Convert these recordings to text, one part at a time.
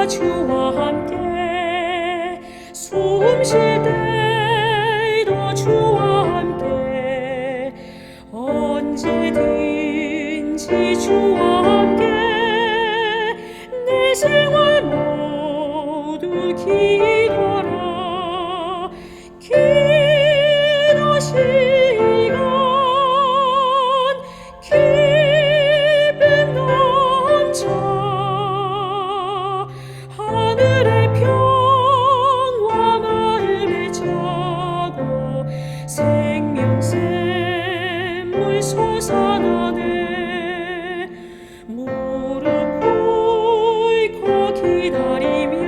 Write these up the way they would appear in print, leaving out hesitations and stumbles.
주와 함께 숨 쉴 때도 주와 함께 언제든지 주와 함께 내 생활 모두 기도라 기도 시간 기쁨 넘쳐 하늘의 평화 마음에 차고 생명샘물 솟아나네 무릎 꿇고 기다리면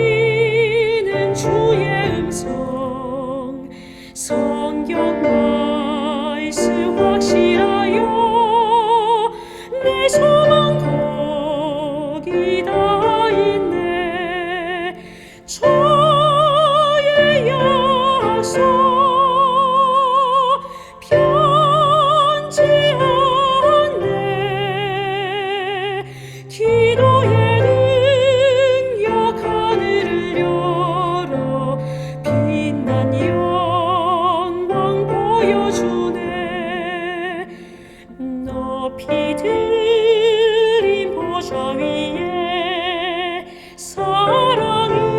속삭이는 주의 음성 성경 말씀 확실하여 내 소망 거기다 있네 저의 약속 편지 않네 기도의 능력 하늘을 열어 빛난 영광 보여주네 높이 들인 보좌 위에 사랑이신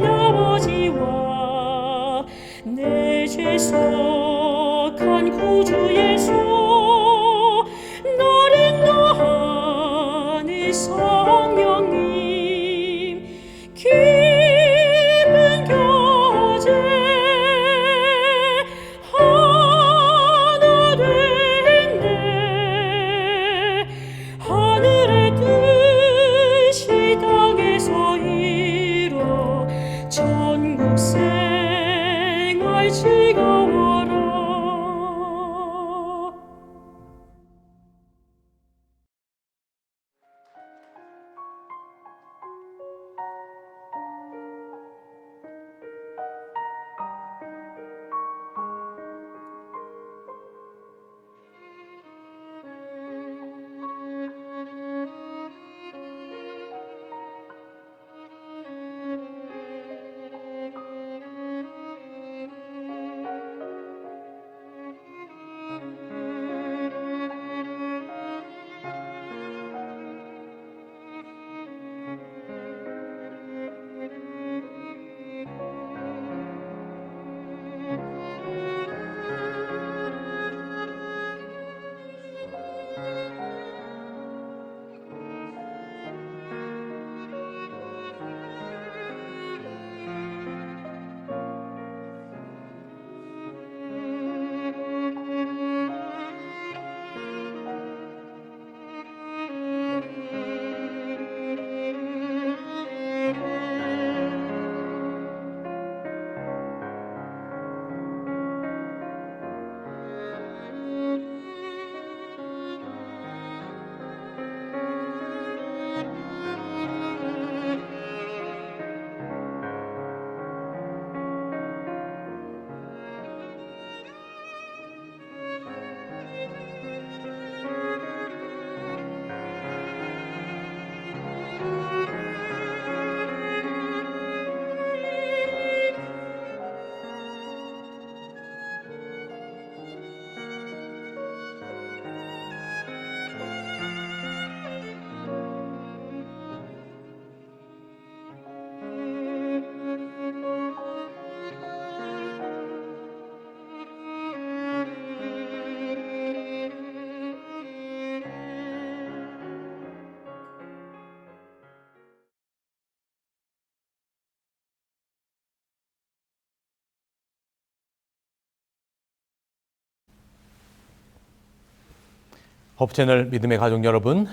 아버지와 내 죄 속한 구주 예수 나를 인도하는 성령님 기쁜 교제 하나 됐네 하늘의 뜻이 땅에서 이뤄 전국 생활 즐거워라 허브채널 믿음의 가족 여러분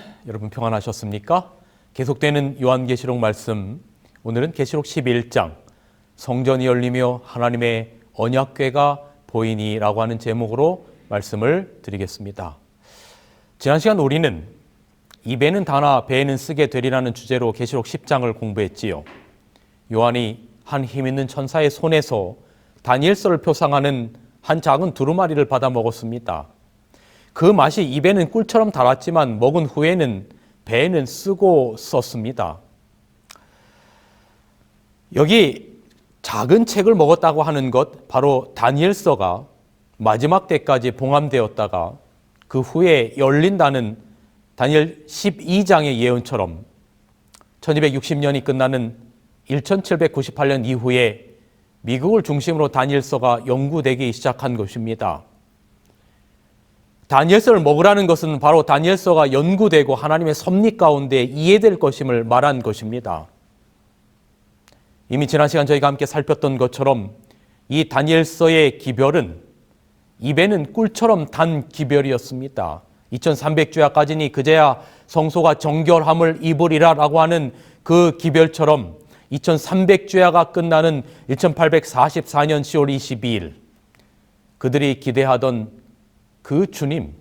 평안하셨습니까? 계속되는 요한계시록 말씀, 오늘은 계시록 11장 성전이 열리며 하나님의 언약궤가 보이니라고 하는 제목으로 말씀을 드리겠습니다. 지난 시간 우리는 입에는 다나 배에는 쓰게 되리라는 주제로 계시록 10장을 공부했지요. 요한이 한 힘있는 천사의 손에서 다니엘서를 표상하는 한 작은 두루마리를 받아 먹었습니다. 그 맛이 입에는 꿀처럼 달았지만 먹은 후에는 배에는 쓰고 썼습니다. 여기 작은 책을 먹었다고 하는 것, 바로 다니엘서가 마지막 때까지 봉함되었다가 그 후에 열린다는 다니엘 12장의 예언처럼 1260년이 끝나는 1798년 이후에 미국을 중심으로 다니엘서가 연구되기 시작한 것입니다. 다니엘서를 먹으라는 것은 바로 다니엘서가 연구되고 하나님의 섭리 가운데 이해될 것임을 말한 것입니다. 이미 지난 시간 저희가 함께 살폈던 것처럼 이 다니엘서의 기별은 입에는 꿀처럼 단 기별이었습니다. 2300주야까지니 그제야 성소가 정결함을 입으리라 라고 하는 그 기별처럼 2300주야가 끝나는 1844년 10월 22일 그들이 기대하던 그 주님,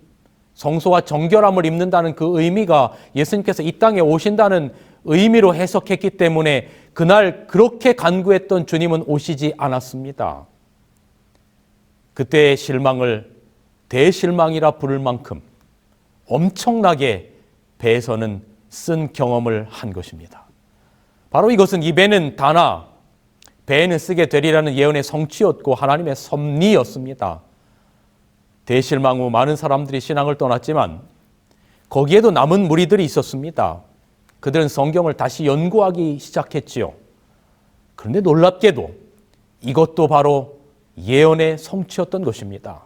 성소가 정결함을 입는다는 그 의미가 예수님께서 이 땅에 오신다는 의미로 해석했기 때문에 그날 그렇게 간구했던 주님은 오시지 않았습니다. 그때의 실망을 대실망이라 부를 만큼 엄청나게 배에서는 쓴 경험을 한 것입니다. 바로 이것은 입에는 다나 배에는 쓰게 되리라는 예언의 성취였고 하나님의 섭리였습니다. 대실망 후 많은 사람들이 신앙을 떠났지만 거기에도 남은 무리들이 있었습니다. 그들은 성경을 다시 연구하기 시작했지요. 그런데 놀랍게도 이것도 바로 예언의 성취였던 것입니다.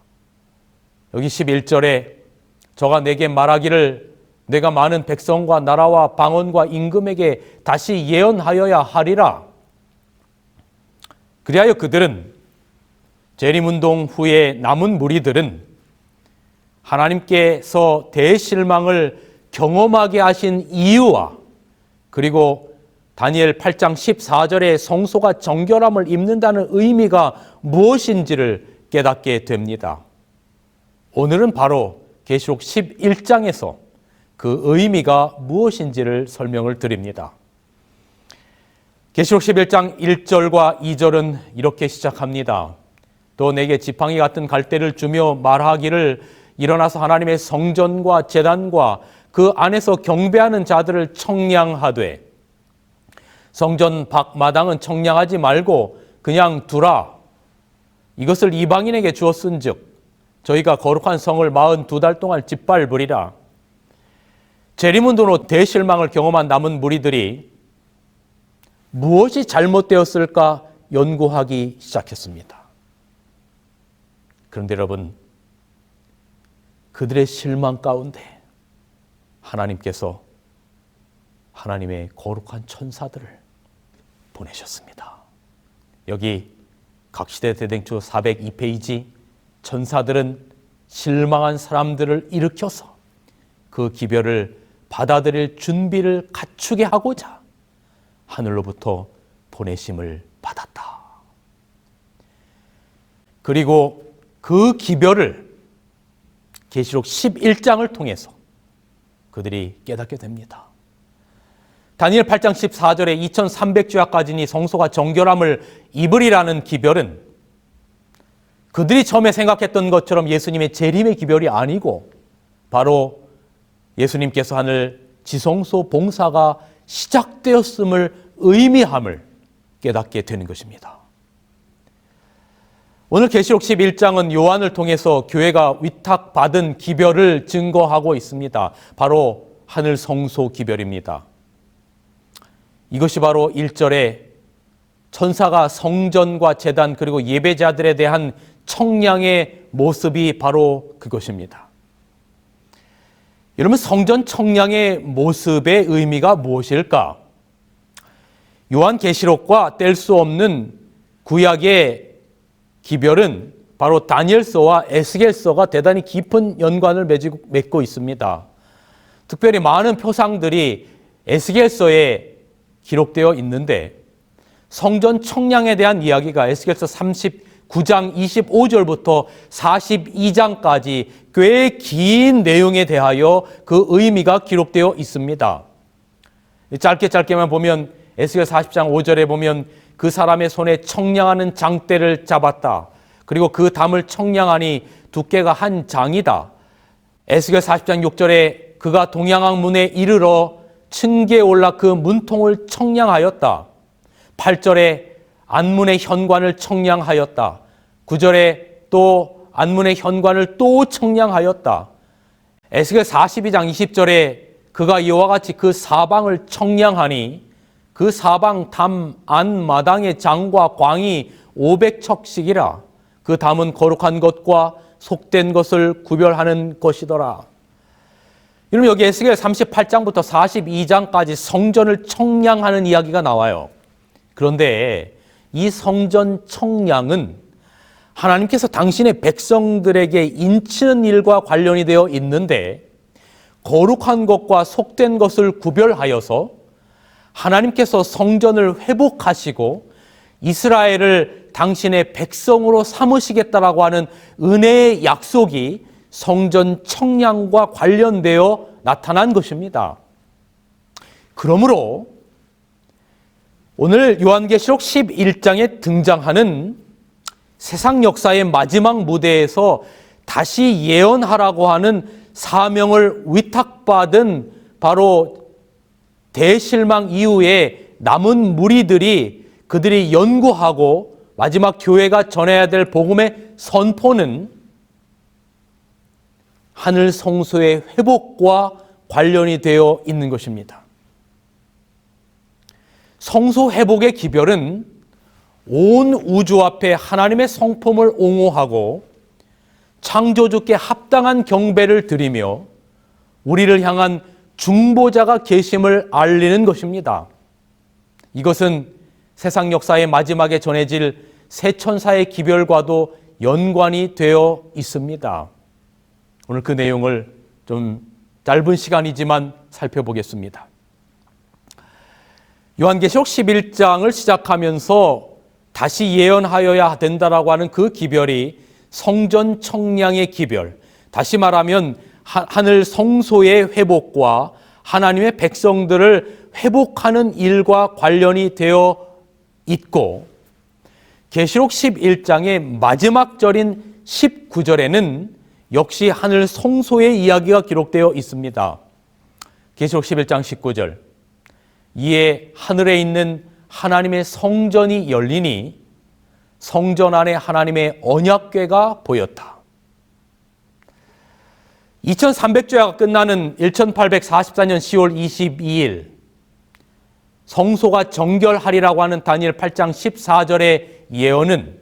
여기 11절에 저가 내게 말하기를 내가 많은 백성과 나라와 방언과 임금에게 다시 예언하여야 하리라. 그리하여 그들은 재림운동 후에 남은 무리들은 하나님께서 대실망을 경험하게 하신 이유와 그리고 다니엘 8장 14절에 성소가 정결함을 입는다는 의미가 무엇인지를 깨닫게 됩니다. 오늘은 바로 계시록 11장에서 그 의미가 무엇인지를 설명을 드립니다. 계시록 11장 1절과 2절은 이렇게 시작합니다. 또 내게 지팡이 같은 갈대를 주며 말하기를 일어나서 하나님의 성전과 제단과 그 안에서 경배하는 자들을 청량하되 성전 밖 마당은 청량하지 말고 그냥 두라. 이것을 이방인에게 주었은즉 저희가 거룩한 성을 42달 동안 짓밟으리라. 재림운동으로 대실망을 경험한 남은 무리들이 무엇이 잘못되었을까 연구하기 시작했습니다. 그런데 여러분, 그들의 실망 가운데 하나님께서 하나님의 거룩한 천사들을 보내셨습니다. 여기 각시대 대댕초 402페이지 천사들은 실망한 사람들을 일으켜서 그 기별을 받아들일 준비를 갖추게 하고자 하늘로부터 보내심을 받았다. 그리고 그 기별을 계시록 11장을 통해서 그들이 깨닫게 됩니다. 다니엘 8장 14절에 2300주야까지니 성소가 정결함을 입으리라는 기별은 그들이 처음에 생각했던 것처럼 예수님의 재림의 기별이 아니고 바로 예수님께서 하늘 지성소 봉사가 시작되었음을 의미함을 깨닫게 되는 것입니다. 오늘 계시록 11장은 요한을 통해서 교회가 위탁받은 기별을 증거하고 있습니다. 바로 하늘 성소 기별입니다. 이것이 바로 1절에 천사가 성전과 제단 그리고 예배자들에 대한 청량의 모습이 바로 그것입니다. 여러분, 성전 청량의 모습의 의미가 무엇일까? 요한계시록과 뗄 수 없는 구약의 기별은 바로 다니엘서와 에스겔서가 대단히 깊은 연관을 맺고 있습니다. 특별히 많은 표상들이 에스겔서에 기록되어 있는데 성전 청량에 대한 이야기가 에스겔서 39장 25절부터 42장까지 꽤 긴 내용에 대하여 그 의미가 기록되어 있습니다. 짧게만 보면 에스겔 40장 5절에 보면 그 사람의 손에 청량하는 장대를 잡았다. 그리고 그 담을 청량하니 두께가 한 장이다. 에스겔 40장 6절에 그가 동양왕 문에 이르러 층계에 올라 그 문통을 청량하였다. 8절에 안문의 현관을 청량하였다. 9절에 또 안문의 현관을 또 청량하였다. 에스겔 42장 20절에 그가 이와 같이 그 사방을 청량하니 그 사방 담 안마당의 장과 광이 500척씩이라. 그 담은 거룩한 것과 속된 것을 구별하는 것이더라. 여러분, 여기 에스겔 38장부터 42장까지 성전을 청량하는 이야기가 나와요. 그런데 이 성전 청량은 하나님께서 당신의 백성들에게 인치는 일과 관련이 되어 있는데, 거룩한 것과 속된 것을 구별하여서 하나님께서 성전을 회복하시고 이스라엘을 당신의 백성으로 삼으시겠다라고 하는 은혜의 약속이 성전 청량과 관련되어 나타난 것입니다. 그러므로 오늘 요한계시록 11장에 등장하는 세상 역사의 마지막 무대에서 다시 예언하라고 하는 사명을 위탁받은 바로 대실망 이후에 남은 무리들이 그들이 연구하고 마지막 교회가 전해야 될 복음의 선포는 하늘 성소의 회복과 관련이 되어 있는 것입니다. 성소 회복의 기별은 온 우주 앞에 하나님의 성품을 옹호하고 창조주께 합당한 경배를 드리며 우리를 향한 중보자가 계심을 알리는 것입니다. 이것은 세상 역사의 마지막에 전해질 새 천사의 기별과도 연관이 되어 있습니다. 오늘 그 내용을 좀 짧은 시간이지만 살펴보겠습니다. 요한계시록 11장을 시작하면서 다시 예언하여야 된다라고 하는 그 기별이 성전 청량의 기별, 다시 말하면 하늘 성소의 회복과 하나님의 백성들을 회복하는 일과 관련이 되어 있고, 계시록 11장의 마지막 절인 19절에는 역시 하늘 성소의 이야기가 기록되어 있습니다. 계시록 11장 19절, 이에 하늘에 있는 하나님의 성전이 열리니 성전 안에 하나님의 언약궤가 보였다. 2300주야가 끝나는 1844년 10월 22일 성소가 정결하리라고 하는 다니엘 8장 14절의 예언은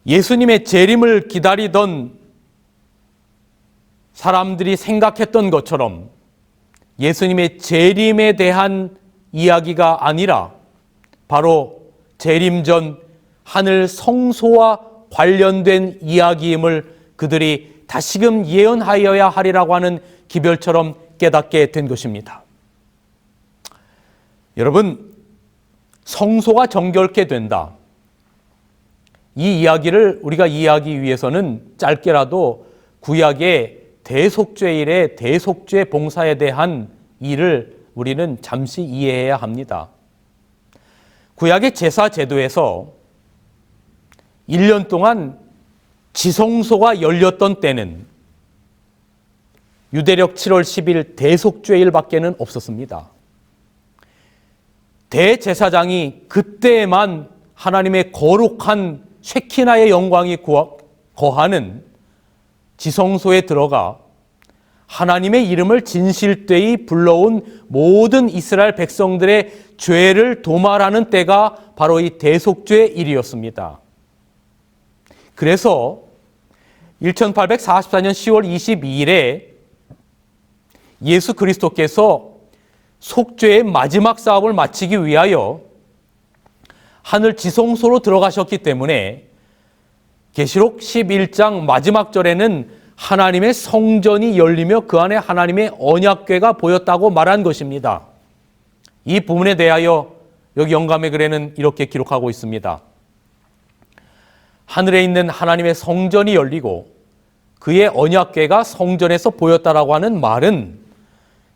예수님의 재림을 기다리던 사람들이 생각했던 것처럼 예수님의 재림에 대한 이야기가 아니라 바로 재림 전 하늘 성소와 관련된 이야기임을 그들이 다시금 예언하여야 하리라고 하는 기별처럼 깨닫게 된 것입니다. 여러분, 성소가 정결케 된다. 이 이야기를 우리가 이해하기 위해서는 짧게라도 구약의 대속죄일의 대속죄 봉사에 대한 일을 우리는 잠시 이해해야 합니다. 구약의 제사 제도에서 1년 동안 지성소가 열렸던 때는 유대력 7월 10일 대속죄일밖에는 없었습니다. 대제사장이 그때만 하나님의 거룩한 쉐키나의 영광이 거하는 지성소에 들어가 하나님의 이름을 진실되이 불러온 모든 이스라엘 백성들의 죄를 도말하는 때가 바로 이 대속죄일이었습니다. 그래서 1844년 10월 22일에 예수 그리스도께서 속죄의 마지막 사업을 마치기 위하여 하늘 지성소로 들어가셨기 때문에 계시록 11장 마지막 절에는 하나님의 성전이 열리며 그 안에 하나님의 언약궤가 보였다고 말한 것입니다. 이 부분에 대하여 여기 영감의 글에는 이렇게 기록하고 있습니다. 하늘에 있는 하나님의 성전이 열리고 그의 언약궤가 성전에서 보였다라고 하는 말은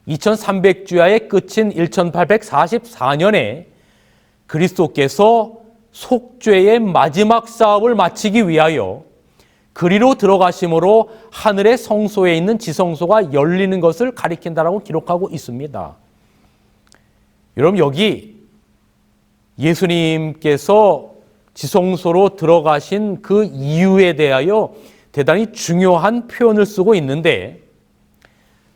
2300주야의 끝인 1844년에 그리스도께서 속죄의 마지막 사업을 마치기 위하여 그리로 들어가심으로 하늘의 성소에 있는 지성소가 열리는 것을 가리킨다라고 기록하고 있습니다. 여러분, 여기 예수님께서 지성소로 들어가신 그 이유에 대하여 대단히 중요한 표현을 쓰고 있는데,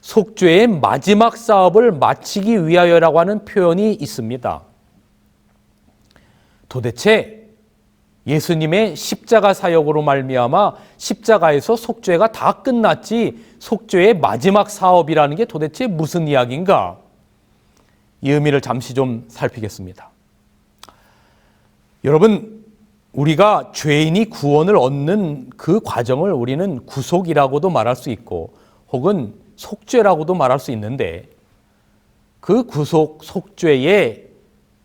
속죄의 마지막 사업을 마치기 위하여라고 하는 표현이 있습니다. 도대체 예수님의 십자가 사역으로 말미암아 십자가에서 속죄가 다 끝났지 속죄의 마지막 사업이라는 게 도대체 무슨 이야기인가? 이 의미를 잠시 좀 살피겠습니다. 여러분, 우리가 죄인이 구원을 얻는 그 과정을 우리는 구속이라고도 말할 수 있고 혹은 속죄라고도 말할 수 있는데, 그 구속, 속죄에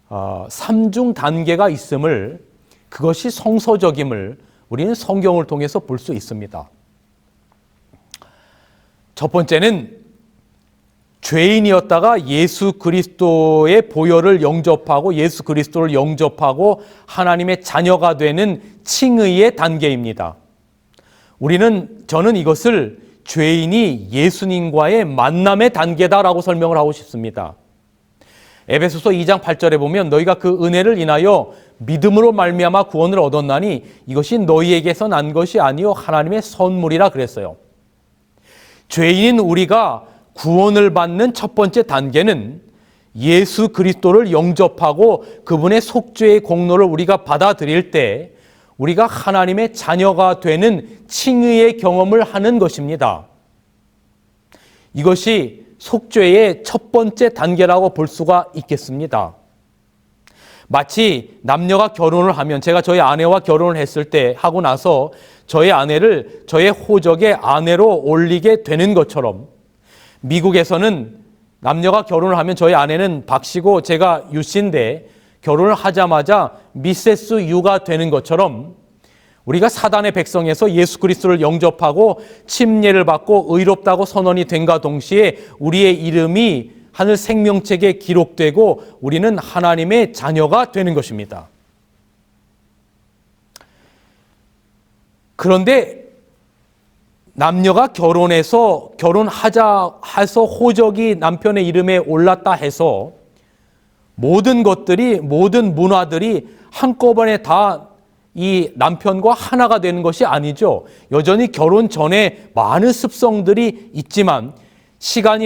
3중 단계가 있음을, 그것이 성서적임을 우리는 성경을 통해서 볼 수 있습니다. 첫 번째는 죄인이었다가 예수 그리스도의 보혈을 영접하고 예수 그리스도를 영접하고 하나님의 자녀가 되는 칭의의 단계입니다. 저는 이것을 죄인이 예수님과의 만남의 단계다라고 설명을 하고 싶습니다. 에베소서 2장 8절에 보면 너희가 그 은혜를 인하여 믿음으로 말미암아 구원을 얻었나니 이것이 너희에게서 난 것이 아니요 하나님의 선물이라 그랬어요. 죄인인 우리가 구원을 받는 첫 번째 단계는 예수 그리스도를 영접하고 그분의 속죄의 공로를 우리가 받아들일 때 우리가 하나님의 자녀가 되는 칭의의 경험을 하는 것입니다. 이것이 속죄의 첫 번째 단계라고 볼 수가 있겠습니다. 마치 남녀가 결혼을 하면, 제가 저희 아내와 결혼을 했을 때 하고 나서 저의 아내를 저의 호적의 아내로 올리게 되는 것처럼, 미국에서는 남녀가 결혼을 하면 저희 아내는 박씨고 제가 유씨인데 결혼을 하자마자 미세스 유가 되는 것처럼, 우리가 사단의 백성에서 예수 그리스도를 영접하고 침례를 받고 의롭다고 선언이 된과 동시에 우리의 이름이 하늘 생명책에 기록되고 우리는 하나님의 자녀가 되는 것입니다. 그런데 남녀가 결혼해서 결혼하자 해서 호적이 남편의 이름에 올랐다 해서 모든 것들이, 모든 문화들이 한꺼번에 다 이 남편과 하나가 되는 것이 아니죠. 여전히 결혼 전에 많은 습성들이 있지만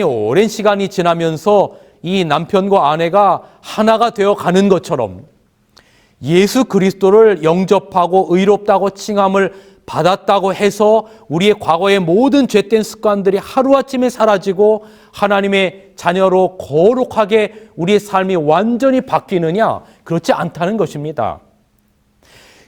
오랜 시간이 지나면서 이 남편과 아내가 하나가 되어 가는 것처럼 예수 그리스도를 영접하고 의롭다고 칭함을 받았다고 해서 우리의 과거의 모든 죄된 습관들이 하루아침에 사라지고 하나님의 자녀로 거룩하게 우리의 삶이 완전히 바뀌느냐? 그렇지 않다는 것입니다.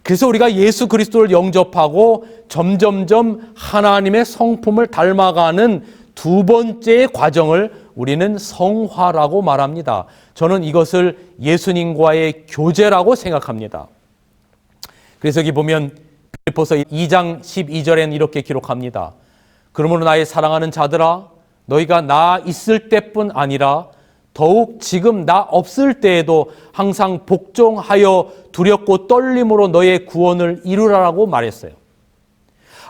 그래서 우리가 예수 그리스도를 영접하고 점점점 하나님의 성품을 닮아가는 두 번째의 과정을 우리는 성화라고 말합니다. 저는 이것을 예수님과의 교제라고 생각합니다. 그래서 여기 보면 빌립보서 2장 12절에는 이렇게 기록합니다. 그러므로 나의 사랑하는 자들아, 너희가 나 있을 때뿐 아니라 더욱 지금 나 없을 때에도 항상 복종하여 두렵고 떨림으로 너의 구원을 이루라라고 말했어요.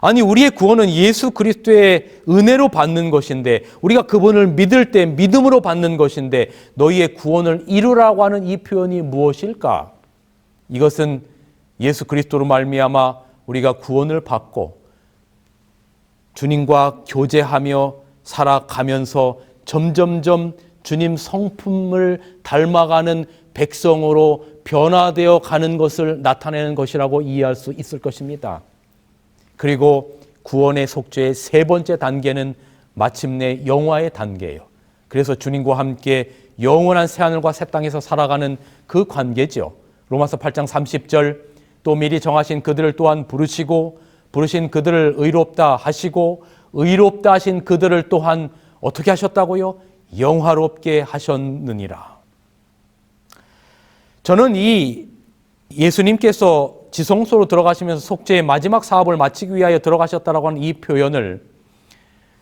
아니, 우리의 구원은 예수 그리스도의 은혜로 받는 것인데, 우리가 그분을 믿을 때 믿음으로 받는 것인데, 너희의 구원을 이루라고 하는 이 표현이 무엇일까? 이것은 예수 그리스도로 말미암아 우리가 구원을 받고 주님과 교제하며 살아가면서 점점점 주님 성품을 닮아가는 백성으로 변화되어 가는 것을 나타내는 것이라고 이해할 수 있을 것입니다. 그리고 구원의 속죄의 세 번째 단계는 마침내 영화의 단계예요. 그래서 주님과 함께 영원한 새하늘과 새 땅에서 살아가는 그 관계죠. 로마서 8장 30절, 또 미리 정하신 그들을 또한 부르시고 부르신 그들을 의롭다 하시고 의롭다 하신 그들을 또한 어떻게 하셨다고요? 영화롭게 하셨느니라. 저는 이 예수님께서 지성소로 들어가시면서 속죄의 마지막 사업을 마치기 위하여 들어가셨다라고 하는 이 표현을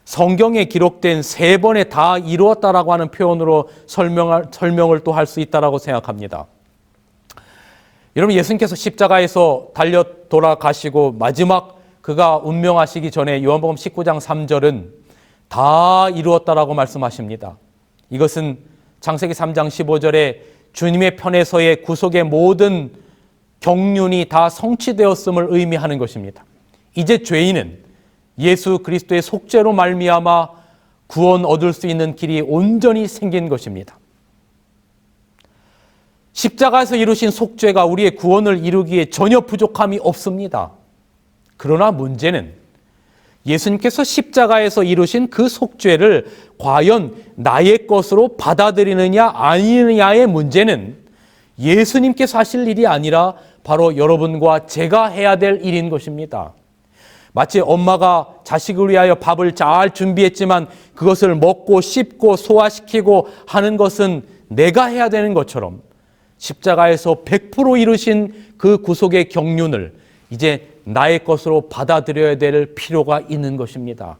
성경에 기록된 세 번에 다 이루었다라고 하는 표현으로 설명을 또 할 수 있다라고 생각합니다. 여러분, 예수님께서 십자가에서 달려 돌아가시고 마지막 그가 운명하시기 전에 요한복음 19장 3절은 다 이루었다라고 말씀하십니다. 이것은 창세기 3장 15절에 주님의 편에서의 구속의 모든 경륜이 다 성취되었음을 의미하는 것입니다. 이제 죄인은 예수 그리스도의 속죄로 말미암아 구원 얻을 수 있는 길이 온전히 생긴 것입니다. 십자가에서 이루신 속죄가 우리의 구원을 이루기에 전혀 부족함이 없습니다. 그러나 문제는 예수님께서 십자가에서 이루신 그 속죄를 과연 나의 것으로 받아들이느냐 아니느냐의 문제는 예수님께서 하실 일이 아니라 바로 여러분과 제가 해야 될 일인 것입니다. 마치 엄마가 자식을 위하여 밥을 잘 준비했지만 그것을 먹고 씹고 소화시키고 하는 것은 내가 해야 되는 것처럼 십자가에서 100% 이루신 그 구속의 경륜을 이제 나의 것으로 받아들여야 될 필요가 있는 것입니다.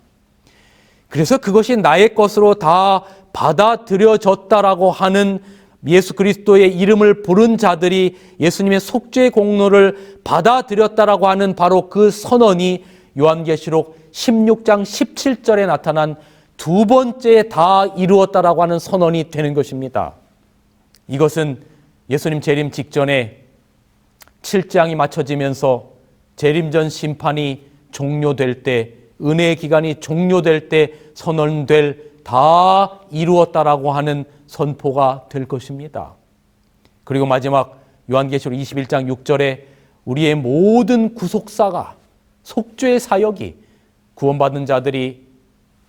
그래서 그것이 나의 것으로 다 받아들여졌다라고 하는 예수 그리스도의 이름을 부른 자들이 예수님의 속죄의 공로를 받아들였다라고 하는 바로 그 선언이 요한계시록 16장 17절에 나타난 두 번째 다 이루었다라고 하는 선언이 되는 것입니다. 이것은 예수님 재림 직전에 7장이 맞춰지면서 재림전 심판이 종료될 때, 은혜의 기간이 종료될 때 선언될 다 이루었다라고 하는 선포가 될 것입니다. 그리고 마지막 요한계시록 21장 6절에 우리의 모든 구속사가 속죄의 사역이 구원받은 자들이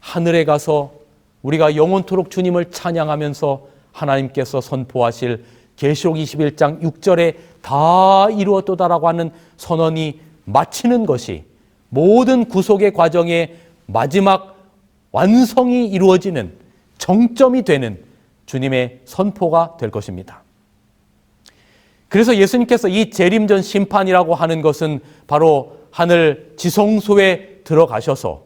하늘에 가서 우리가 영원토록 주님을 찬양하면서 하나님께서 선포하실 계시록 21장 6절에 다 이루었도다라고 하는 선언이 마치는 것이 모든 구속의 과정의 마지막 완성이 이루어지는 정점이 되는 주님의 선포가 될 것입니다. 그래서 예수님께서 이 재림전 심판이라고 하는 것은 바로 하늘 지성소에 들어가셔서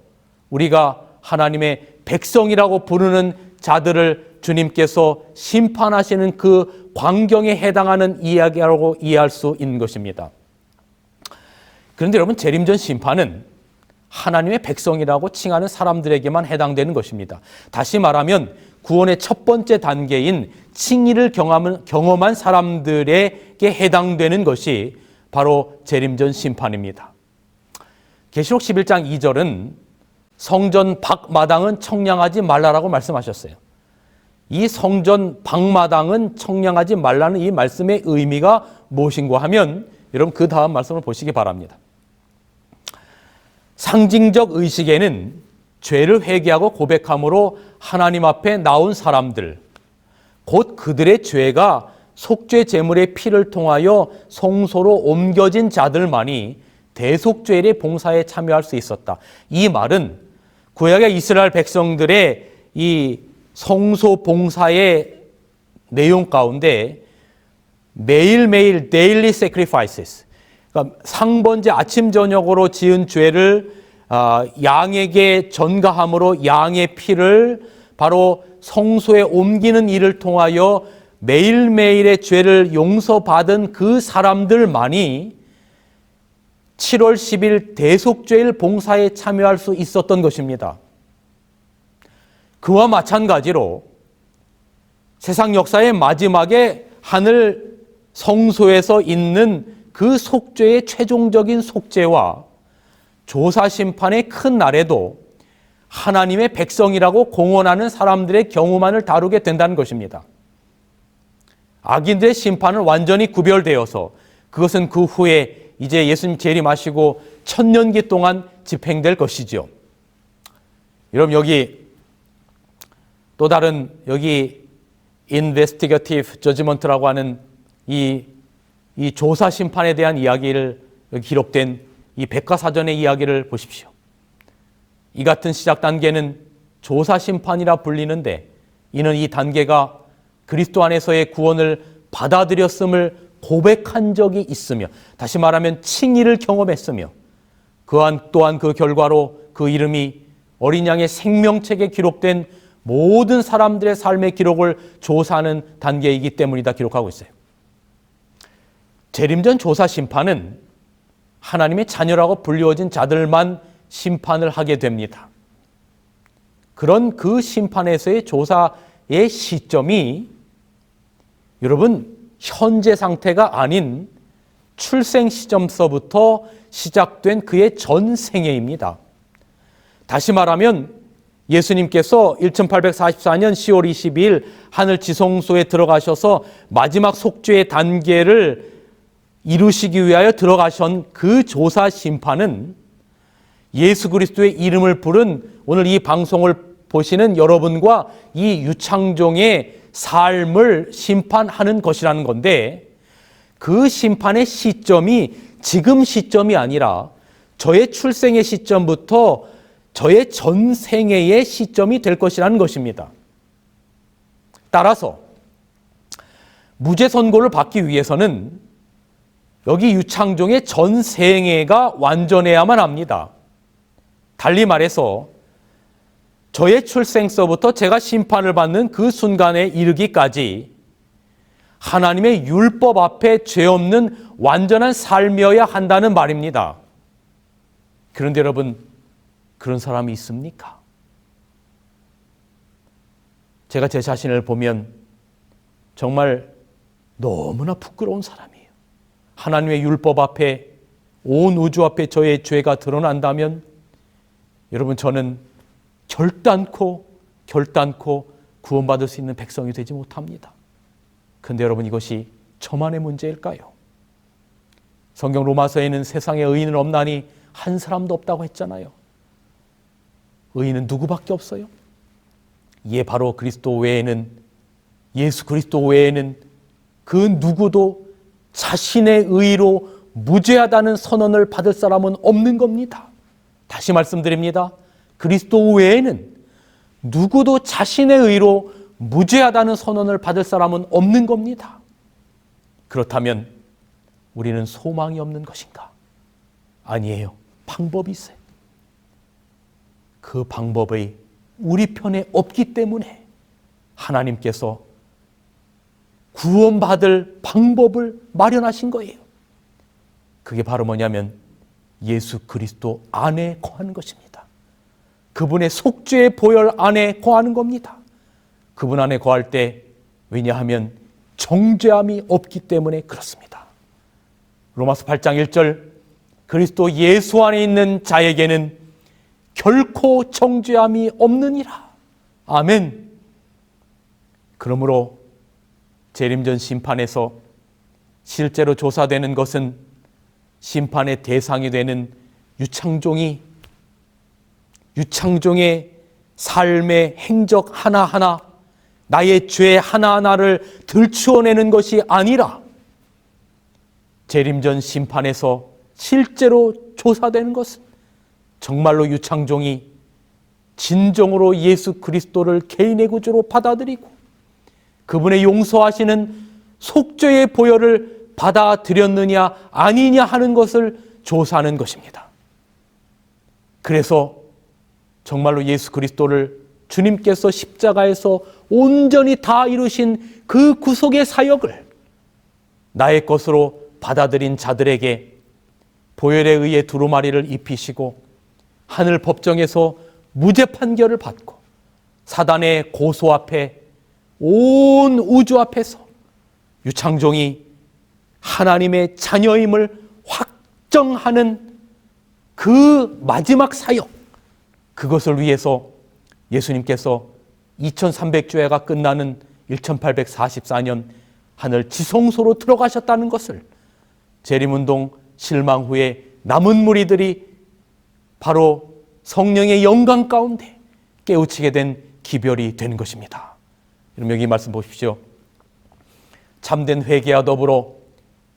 우리가 하나님의 백성이라고 부르는 자들을 주님께서 심판하시는 그 광경에 해당하는 이야기라고 이해할 수 있는 것입니다. 그런데 여러분, 재림전 심판은 하나님의 백성이라고 칭하는 사람들에게만 해당되는 것입니다. 다시 말하면 구원의 첫 번째 단계인 칭의를 경험한 사람들에게 해당되는 것이 바로 재림전 심판입니다. 계시록 11장 2절은 성전 밖마당은 청량하지 말라라고 말씀하셨어요. 이 성전 밖마당은 청량하지 말라는 이 말씀의 의미가 무엇인가 하면 여러분 그 다음 말씀을 보시기 바랍니다. 상징적 의식에는 죄를 회개하고 고백함으로 하나님 앞에 나온 사람들, 곧 그들의 죄가 속죄 제물의 피를 통하여 성소로 옮겨진 자들만이 대속죄의 봉사에 참여할 수 있었다. 이 말은 구약의 이스라엘 백성들의 이 성소 봉사의 내용 가운데 매일매일 daily sacrifices, 그러니까 상번제 아침 저녁으로 지은 죄를 양에게 전가함으로 양의 피를 바로 성소에 옮기는 일을 통하여 매일매일의 죄를 용서받은 그 사람들만이 7월 10일 대속죄일 봉사에 참여할 수 있었던 것입니다. 그와 마찬가지로 세상 역사의 마지막에 하늘 성소에서 있는 그 속죄의 최종적인 속죄와 조사 심판의 큰 날에도 하나님의 백성이라고 공언하는 사람들의 경우만을 다루게 된다는 것입니다. 악인들의 심판은 완전히 구별되어서 그것은 그 후에 이제 예수님 재림하시고 천년기 동안 집행될 것이죠. 여러분, 여기 또 다른 여기 investigative judgment라고 하는 이 조사 심판에 대한 이야기를 여기 기록된 이 백과사전의 이야기를 보십시오. 이 같은 시작 단계는 조사 심판이라 불리는데 이는 이 단계가 그리스도 안에서의 구원을 받아들였음을 고백한 적이 있으며, 다시 말하면 칭의를 경험했으며, 또한 그 결과로 그 이름이 어린 양의 생명책에 기록된 모든 사람들의 삶의 기록을 조사하는 단계이기 때문이다 기록하고 있어요. 재림전 조사 심판은 하나님의 자녀라고 불리워진 자들만 심판을 하게 됩니다. 그런 그 심판에서의 조사의 시점이 여러분 현재 상태가 아닌 출생 시점서부터 시작된 그의 전생애입니다. 다시 말하면 예수님께서 1844년 10월 22일 하늘 지성소에 들어가셔서 마지막 속죄의 단계를 이루시기 위하여 들어가신 그 조사 심판은 예수 그리스도의 이름을 부른 오늘 이 방송을 보시는 여러분과 이 유창종의 삶을 심판하는 것이라는 건데, 그 심판의 시점이 지금 시점이 아니라 저의 출생의 시점부터 저의 전생애의 시점이 될 것이라는 것입니다. 따라서 무죄 선고를 받기 위해서는 여기 유창종의 전생애가 완전해야만 합니다. 달리 말해서 저의 출생서부터 제가 심판을 받는 그 순간에 이르기까지 하나님의 율법 앞에 죄 없는 완전한 삶이어야 한다는 말입니다. 그런데 여러분, 그런 사람이 있습니까? 제가 제 자신을 보면 정말 너무나 부끄러운 사람이에요. 하나님의 율법 앞에, 온 우주 앞에 저의 죄가 드러난다면 여러분, 저는 결단코 구원받을 수 있는 백성이 되지 못합니다. 그런데 여러분, 이것이 저만의 문제일까요? 성경 로마서에는 세상에 의인은 없나니 한 사람도 없다고 했잖아요. 의인은 누구밖에 없어요? 이에 바로 그리스도 외에는, 예수 그리스도 외에는 그 누구도 자신의 의로 무죄하다는 선언을 받을 사람은 없는 겁니다. 다시 말씀드립니다. 그리스도 외에는 누구도 자신의 의로 무죄하다는 선언을 받을 사람은 없는 겁니다. 그렇다면 우리는 소망이 없는 것인가? 아니에요. 방법이 있어요. 그 방법이 우리 편에 없기 때문에 하나님께서 구원받을 방법을 마련하신 거예요. 그게 바로 뭐냐면 예수 그리스도 안에 거하는 것입니다. 그분의 속죄의 보혈 안에 거하는 겁니다. 그분 안에 거할 때, 왜냐하면 정죄함이 없기 때문에 그렇습니다. 로마서 8장 1절, 그리스도 예수 안에 있는 자에게는 결코 정죄함이 없느니라. 아멘. 그러므로 재림전 심판에서 실제로 조사되는 것은 심판의 대상이 되는 유창종의 삶의 행적 하나하나, 나의 죄 하나하나를 들추어내는 것이 아니라 재림전 심판에서 실제로 조사되는 것은 정말로 유창종이 진정으로 예수 그리스도를 개인의 구주로 받아들이고 그분의 용서하시는 속죄의 보혈을 받아들였느냐 아니냐 하는 것을 조사하는 것입니다. 그래서 정말로 예수 그리스도를 주님께서 십자가에서 온전히 다 이루신 그 구속의 사역을 나의 것으로 받아들인 자들에게 보혈에 의해 두루마리를 입히시고 하늘 법정에서 무죄 판결을 받고 사단의 고소 앞에, 온 우주 앞에서 유창종이 하나님의 자녀임을 확정하는 그 마지막 사역, 그것을 위해서 예수님께서 2300주야가 끝나는 1844년 하늘 지성소로 들어가셨다는 것을 재림운동 실망 후에 남은 무리들이 바로 성령의 영광 가운데 깨우치게 된 기별이 되는 것입니다. 여러분, 여기 말씀 보십시오. 참된 회개와 더불어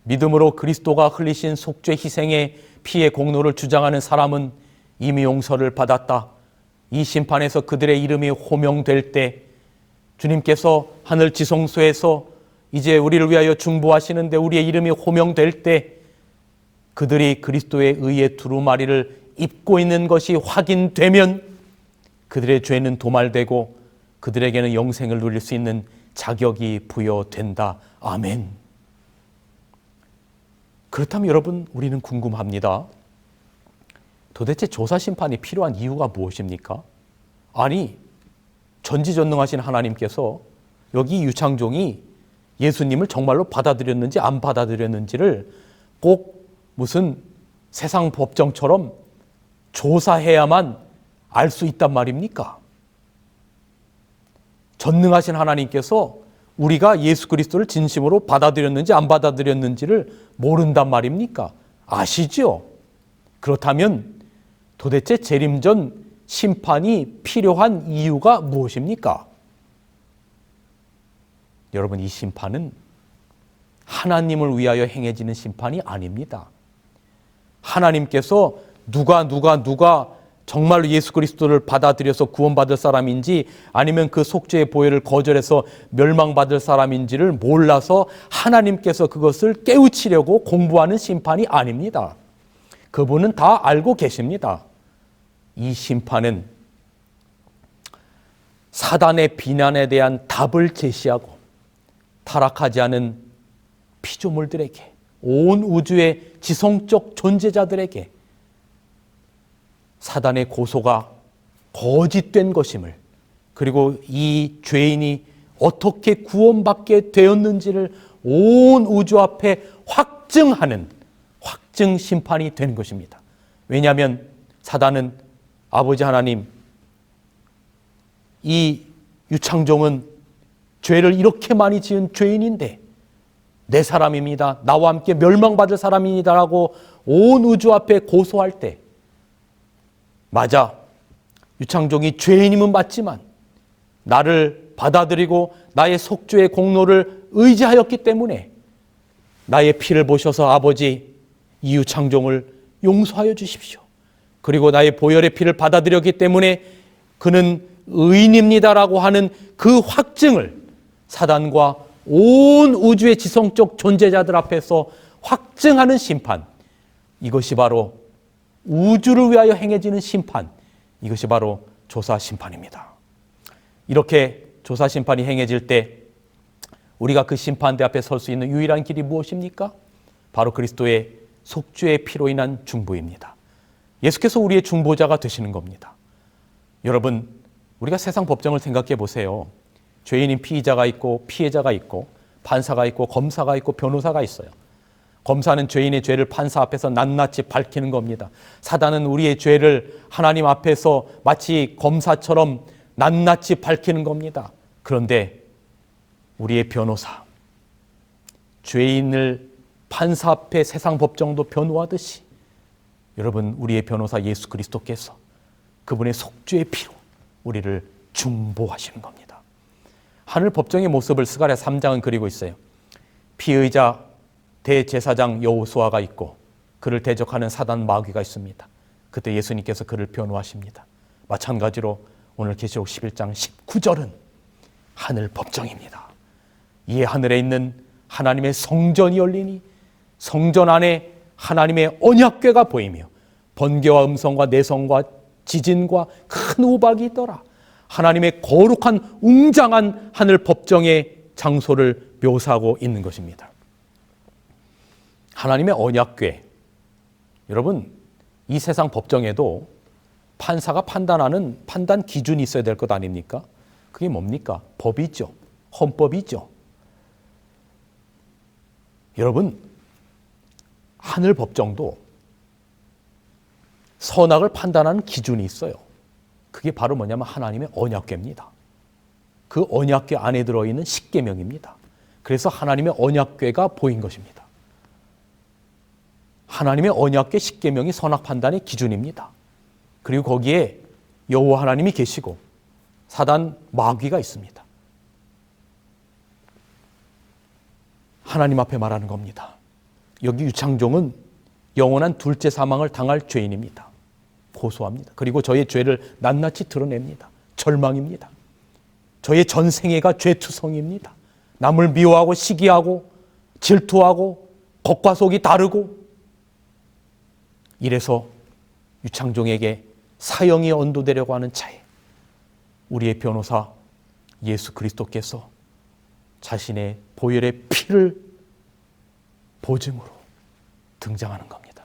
믿음으로 그리스도가 흘리신 속죄 희생의 피의 공로를 주장하는 사람은 이미 용서를 받았다. 이 심판에서 그들의 이름이 호명될 때 주님께서 하늘 지성소에서 이제 우리를 위하여 중보하시는데 우리의 이름이 호명될 때 그들이 그리스도의 의의 두루마리를 입고 있는 것이 확인되면 그들의 죄는 도말되고 그들에게는 영생을 누릴 수 있는 자격이 부여된다. 아멘. 그렇다면 여러분, 우리는 궁금합니다. 도대체 조사심판이 필요한 이유가 무엇입니까? 아니, 전지전능하신 하나님께서 여기 유창종이 예수님을 정말로 받아들였는지 안 받아들였는지를 꼭 무슨 세상 법정처럼 조사해야만 알 수 있단 말입니까? 전능하신 하나님께서 우리가 예수 그리스도를 진심으로 받아들였는지 안 받아들였는지를 모른단 말입니까? 아시죠? 그렇다면 도대체 재림전 심판이 필요한 이유가 무엇입니까? 여러분, 이 심판은 하나님을 위하여 행해지는 심판이 아닙니다. 하나님께서 누가 정말로 예수 그리스도를 받아들여서 구원받을 사람인지 아니면 그 속죄의 보혈을 거절해서 멸망받을 사람인지를 몰라서 하나님께서 그것을 깨우치려고 공부하는 심판이 아닙니다. 그분은 다 알고 계십니다. 이 심판은 사단의 비난에 대한 답을 제시하고 타락하지 않은 피조물들에게, 온 우주의 지성적 존재자들에게 사단의 고소가 거짓된 것임을, 그리고 이 죄인이 어떻게 구원받게 되었는지를 온 우주 앞에 확증하는 확증 심판이 되는 것입니다. 왜냐하면 사단은 아버지 하나님, 이 유창종은 죄를 이렇게 많이 지은 죄인인데 내 사람입니다, 나와 함께 멸망받을 사람입니다라고 온 우주 앞에 고소할 때, 맞아, 유창종이 죄인임은 맞지만 나를 받아들이고 나의 속죄의 공로를 의지하였기 때문에 나의 피를 보셔서 아버지, 이 유창종을 용서하여 주십시오. 그리고 나의 보혈의 피를 받아들였기 때문에 그는 의인입니다라고 하는 그 확증을 사단과 온 우주의 지성적 존재자들 앞에서 확증하는 심판, 이것이 바로 우주를 위하여 행해지는 심판, 이것이 바로 조사심판입니다. 이렇게 조사심판이 행해질 때 우리가 그 심판대 앞에 설 수 있는 유일한 길이 무엇입니까? 바로 그리스도의 속죄의 피로 인한 중보입니다. 예수께서 우리의 중보자가 되시는 겁니다. 여러분, 우리가 세상 법정을 생각해 보세요. 죄인인 피의자가 있고 피해자가 있고 판사가 있고 검사가 있고 변호사가 있어요. 검사는 죄인의 죄를 판사 앞에서 낱낱이 밝히는 겁니다. 사단은 우리의 죄를 하나님 앞에서 마치 검사처럼 낱낱이 밝히는 겁니다. 그런데 우리의 변호사, 죄인을 판사 앞에 세상 법정도 변호하듯이 여러분, 우리의 변호사 예수 그리스도께서 그분의 속죄의 피로 우리를 중보하시는 겁니다. 하늘 법정의 모습을 스가랴 3장은 그리고 있어요. 피의자 대제사장 여호수아가 있고 그를 대적하는 사단 마귀가 있습니다. 그때 예수님께서 그를 변호하십니다. 마찬가지로 오늘 계시록 11장 19절은 하늘 법정입니다. 이에 하늘에 있는 하나님의 성전이 열리니 성전 안에 하나님의 언약궤가 보이며 번개와 음성과 내성과 지진과 큰 우박이 있더라. 하나님의 거룩한 웅장한 하늘 법정의 장소를 묘사하고 있는 것입니다. 하나님의 언약궤, 여러분, 이 세상 법정에도 판사가 판단하는 판단 기준이 있어야 될 것 아닙니까? 그게 뭡니까? 법이죠. 헌법이죠. 여러분, 하늘 법정도 선악을 판단하는 기준이 있어요. 그게 바로 뭐냐면 하나님의 언약궤입니다. 그 언약궤 안에 들어있는 십계명입니다. 그래서 하나님의 언약궤가 보인 것입니다. 하나님의 언약궤 십계명이 선악 판단의 기준입니다. 그리고 거기에 여호와 하나님이 계시고 사단 마귀가 있습니다. 하나님 앞에 말하는 겁니다. 여기 유창종은 영원한 둘째 사망을 당할 죄인입니다. 고소합니다. 그리고 저의 죄를 낱낱이 드러냅니다. 절망입니다. 저의 전생애가 죄투성입니다. 남을 미워하고 시기하고 질투하고 겉과 속이 다르고, 이래서 유창종에게 사형이 언도되려고 하는 차에 우리의 변호사 예수 그리스도께서 자신의 보혈의 피를 보증으로 등장하는 겁니다.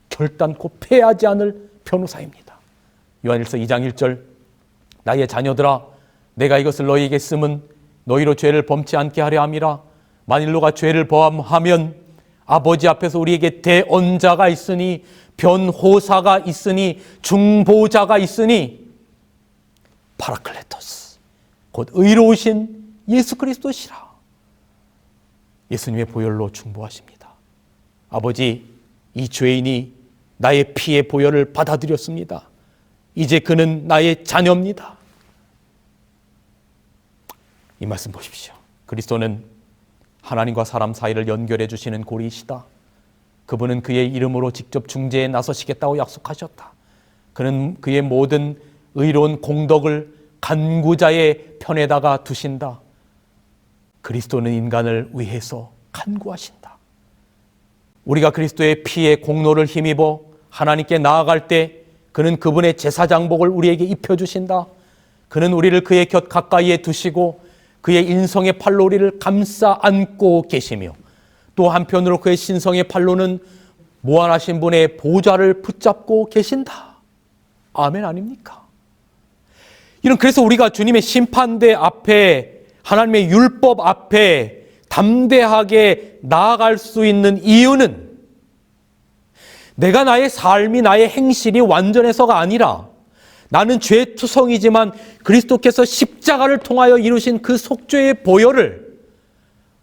결단코 패하지 않을 변호사입니다. 요한일서 2장 1절 나의 자녀들아 내가 이것을 너희에게 쓰면 너희로 죄를 범치 않게 하려 함이라. 만일 너가 죄를 범하면 아버지 앞에서 우리에게 대언자가 있으니 변호사가 있으니 중보자가 있으니 파라클레토스 곧 의로우신 예수 그리스도시라. 예수님의 보혈로 중보하십니다. 아버지, 이 죄인이 나의 피의 보혈을 받아들였습니다. 이제 그는 나의 자녀입니다. 이 말씀 보십시오. 그리스도는 하나님과 사람 사이를 연결해 주시는 고리이시다. 그분은 그의 이름으로 직접 중재에 나서시겠다고 약속하셨다. 그는 그의 모든 의로운 공덕을 간구자의 편에다가 두신다. 그리스도는 인간을 위해서 간구하신다. 우리가 그리스도의 피의 공로를 힘입어 하나님께 나아갈 때 그는 그분의 제사장복을 우리에게 입혀주신다. 그는 우리를 그의 곁 가까이에 두시고 그의 인성의 팔로 우리를 감싸 안고 계시며 또 한편으로 그의 신성의 팔로는 무한하신 분의 보좌를 붙잡고 계신다. 아멘 아닙니까? 그래서 우리가 주님의 심판대 앞에 하나님의 율법 앞에 담대하게 나아갈 수 있는 이유는 내가 나의 삶이 나의 행실이 완전해서가 아니라 나는 죄투성이지만 그리스도께서 십자가를 통하여 이루신 그 속죄의 보혈을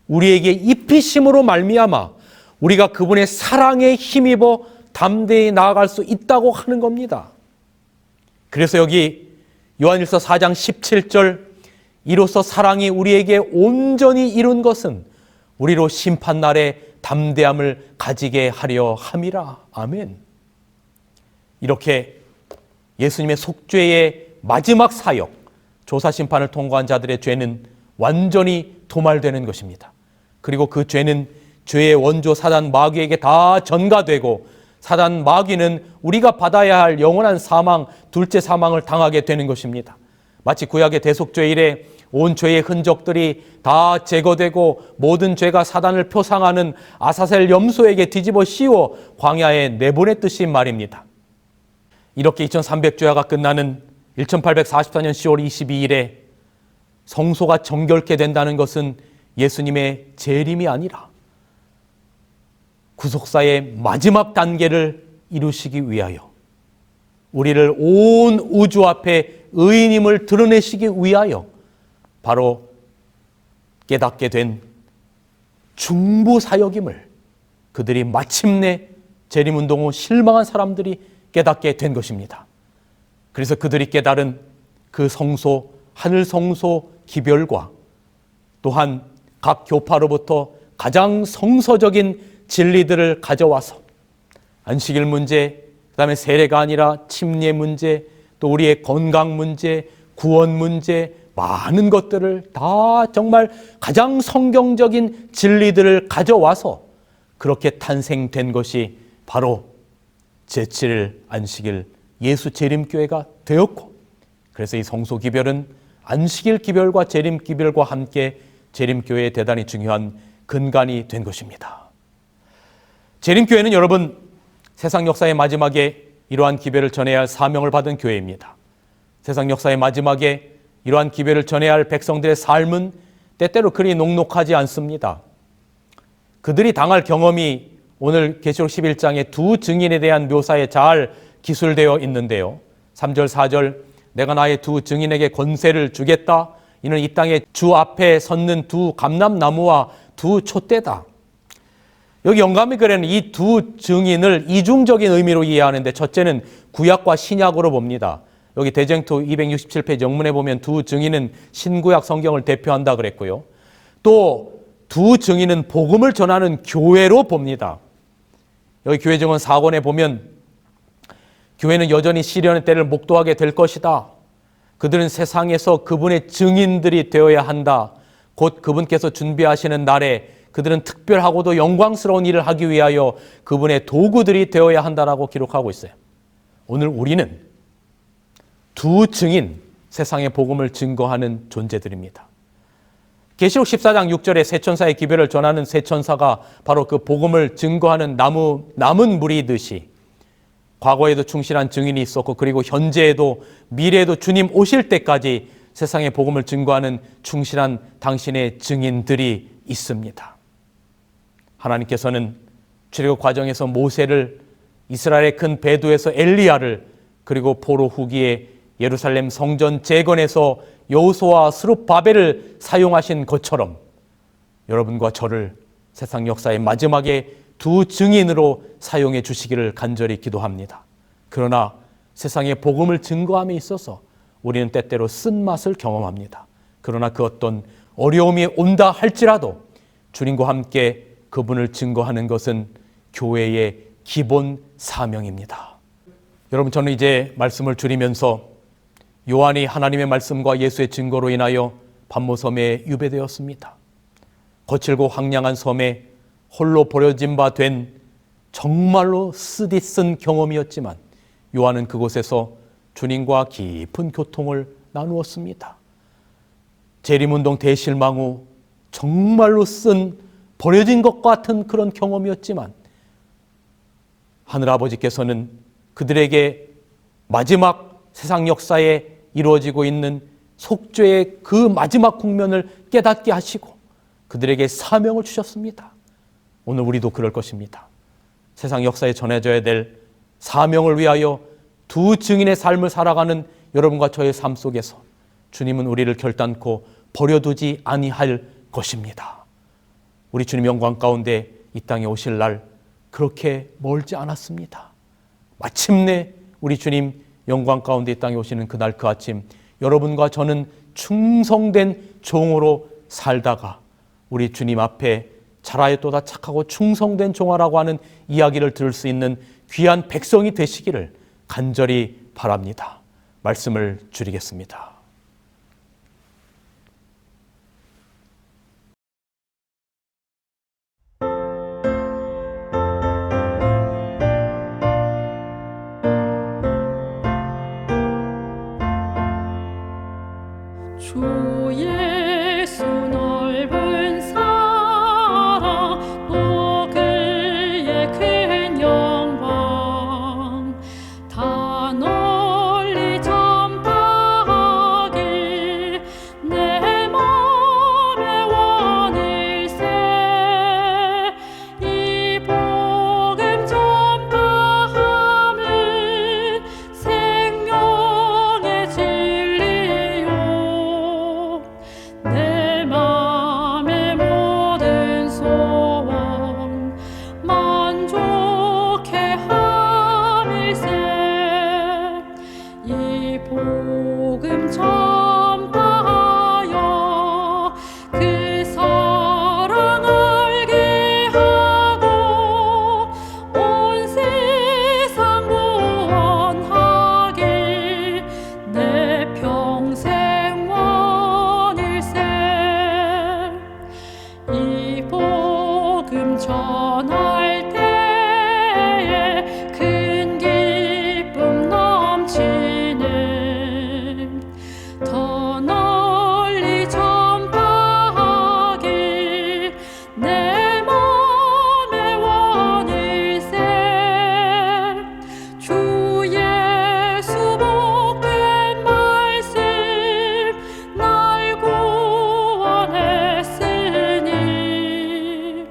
우리에게 입히심으로 말미암아 우리가 그분의 사랑에 힘입어 담대히 나아갈 수 있다고 하는 겁니다. 그래서 여기 요한일서 4장 17절 이로써 사랑이 우리에게 온전히 이룬 것은 우리로 심판날에 담대함을 가지게 하려 함이라. 아멘. 이렇게 예수님의 속죄의 마지막 사역, 조사심판을 통과한 자들의 죄는 완전히 도말되는 것입니다. 그리고 그 죄는 죄의 원조 사단 마귀에게 다 전가되고 사단 마귀는 우리가 받아야 할 영원한 사망, 둘째 사망을 당하게 되는 것입니다. 마치 구약의 대속죄 이래 온 죄의 흔적들이 다 제거되고 모든 죄가 사단을 표상하는 아사셀 염소에게 뒤집어 씌워 광야에 내보냈듯이 말입니다. 이렇게 2300주야가 끝나는 1844년 10월 22일에 성소가 정결케 된다는 것은 예수님의 재림이 아니라 구속사의 마지막 단계를 이루시기 위하여 우리를 온 우주 앞에 의인임을 드러내시기 위하여 바로 깨닫게 된 중보사역임을 그들이 마침내 재림운동 후 실망한 사람들이 깨닫게 된 것입니다. 그래서 그들이 깨달은 그 성소, 하늘 성소 기별과 또한 각 교파로부터 가장 성서적인 진리들을 가져와서 안식일 문제, 그 다음에 세례가 아니라 침례 문제, 또 우리의 건강 문제, 구원 문제, 많은 것들을 다 정말 가장 성경적인 진리들을 가져와서 그렇게 탄생된 것이 바로 제7일 안식일 예수 재림교회가 되었고, 그래서 이 성소 기별은 안식일 기별과 재림 기별과 함께 재림교회에 대단히 중요한 근간이 된 것입니다. 재림교회는 여러분 세상 역사의 마지막에 이러한 기별을 전해야 할 사명을 받은 교회입니다. 세상 역사의 마지막에 이러한 기별을 전해야 할 백성들의 삶은 때때로 그리 녹록하지 않습니다. 그들이 당할 경험이 오늘 계시록 11장의 두 증인에 대한 묘사에 잘 기술되어 있는데요. 3절 4절 내가 나의 두 증인에게 권세를 주겠다. 이는 이 땅의 주 앞에 섰는 두 감람나무와 두 촛대다. 여기 영감이 그래는 이 두 증인을 이중적인 의미로 이해하는데 첫째는 구약과 신약으로 봅니다. 여기 대쟁투 267페이지 영문에 보면 두 증인은 신구약 성경을 대표한다 그랬고요. 또 두 증인은 복음을 전하는 교회로 봅니다. 여기 교회 증언 4권에 보면 교회는 여전히 시련의 때를 목도하게 될 것이다. 그들은 세상에서 그분의 증인들이 되어야 한다. 곧 그분께서 준비하시는 날에 그들은 특별하고도 영광스러운 일을 하기 위하여 그분의 도구들이 되어야 한다라고 기록하고 있어요. 오늘 우리는 두 증인, 세상의 복음을 증거하는 존재들입니다. 계시록 14장 6절에 세 천사의 기별을 전하는 세 천사가 바로 그 복음을 증거하는 남은 무리듯이 과거에도 충실한 증인이 있었고 그리고 현재에도 미래에도 주님 오실 때까지 세상에 복음을 증거하는 충실한 당신의 증인들이 있습니다. 하나님께서는 출애굽 과정에서 모세를, 이스라엘의 큰 배도에서 엘리야를, 그리고 포로 후기에 예루살렘 성전 재건에서 여호수아와 스룹바벨을 사용하신 것처럼 여러분과 저를 세상 역사의 마지막에 두 증인으로 사용해 주시기를 간절히 기도합니다. 그러나 세상에 복음을 증거함에 있어서 우리는 때때로 쓴맛을 경험합니다. 그러나 그 어떤 어려움이 온다 할지라도 주님과 함께 그분을 증거하는 것은 교회의 기본 사명입니다. 여러분, 저는 이제 말씀을 줄이면서 요한이 하나님의 말씀과 예수의 증거로 인하여 pat모섬에 유배되었습니다. 거칠고 황량한 섬에 홀로 버려진 바 된 정말로 쓰디쓴 경험이었지만 요한은 그곳에서 주님과 깊은 교통을 나누었습니다. 재림운동 대실망 후 정말로 버려진 것 같은 그런 경험이었지만 하늘아버지께서는 그들에게 마지막 세상 역사에 이루어지고 있는 속죄의 그 마지막 국면을 깨닫게 하시고 그들에게 사명을 주셨습니다. 오늘 우리도 그럴 것입니다. 세상 역사에 전해져야 될 사명을 위하여 두 증인의 삶을 살아가는 여러분과 저의 삶 속에서 주님은 우리를 결단코 버려두지 아니할 것입니다. 우리 주님 영광 가운데 이 땅에 오실 날 그렇게 멀지 않았습니다. 마침내 우리 주님 영광 가운데 이 땅에 오시는 그날 그 아침, 여러분과 저는 충성된 종으로 살다가 우리 주님 앞에 잘하였도다 착하고 충성된 종아라고 하는 이야기를 들을 수 있는 귀한 백성이 되시기를 간절히 바랍니다. 말씀을 줄이겠습니다. 주 예수 넓은 사랑 또 그의 큰 영광 다 널리 전파하길 내 맘에 원일세 이 복음 전파함은 생명의 진리요 내 맘의 모든 소원 만족해 함일세 이 복음 전파하여 그 사랑 알게 하고 온 세상 구원하길 내 평생 원일세 이 복음 전할 때에 큰 기쁨 넘치는 더 널리 전파하길 내 맘의 원일세 주 예수 복된 말씀 날 구원했으니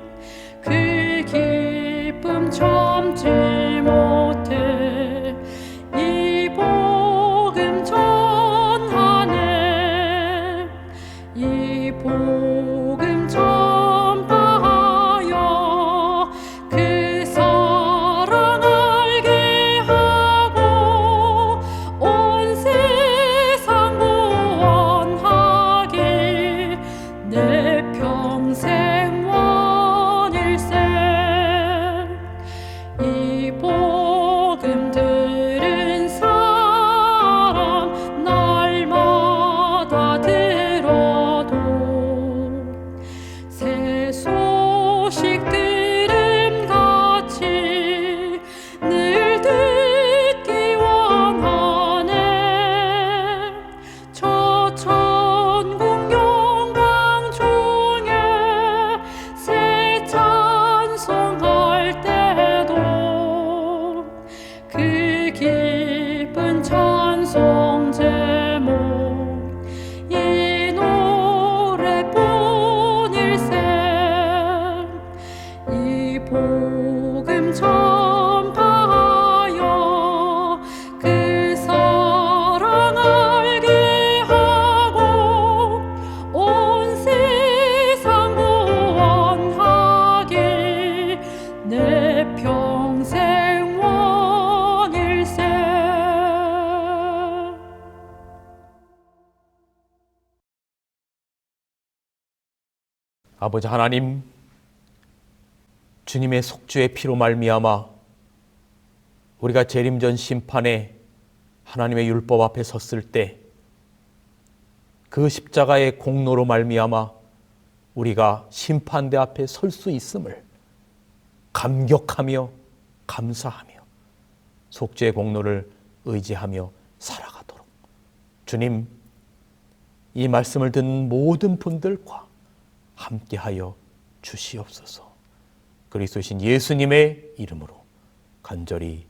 그 기쁨 참지 못해 이 복음 전하네 이 복음 전파하여 그 사랑 알게 하고 온 세상 구원하길 내 평생 원일세 이 복음 들은 사람 날마다 들어도 새 소식 들음 같이 늘 듣기 원하네 저 천국 영광 주 아버지 하나님, 주님의 속죄의 피로 말미암아 우리가 재림전 심판에 하나님의 율법 앞에 섰을 때 그 십자가의 공로로 말미암아 우리가 심판대 앞에 설 수 있음을 감격하며 감사하며 속죄의 공로를 의지하며 살아가도록 주님, 이 말씀을 듣는 모든 분들과 함께하여 주시옵소서. 그리스도신 예수님의 이름으로 간절히